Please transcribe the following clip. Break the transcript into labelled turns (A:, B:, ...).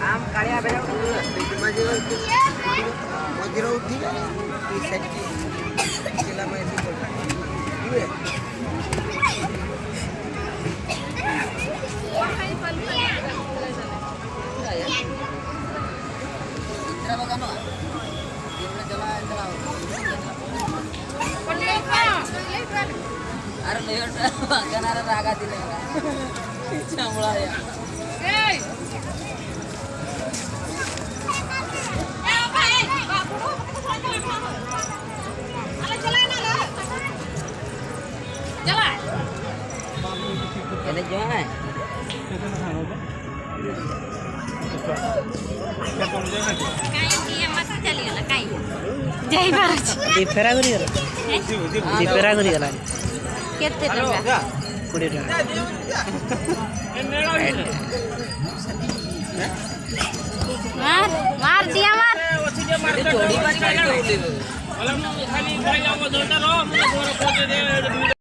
A: આમ કાળિયા બેરા મજીરો ઉઠી ઈ સેટ કેલા મે થી બોલ इंद्रा बघा ना इंद्रा चला अरे लेट गणारा रागा दिले त्यामुळे चले जाए
B: जय महाराज
C: फेरा करी गला फेरा करी गला
B: केते टका
C: 20 टका
B: मार मार दिया मार
A: जोड़ी पर चढ़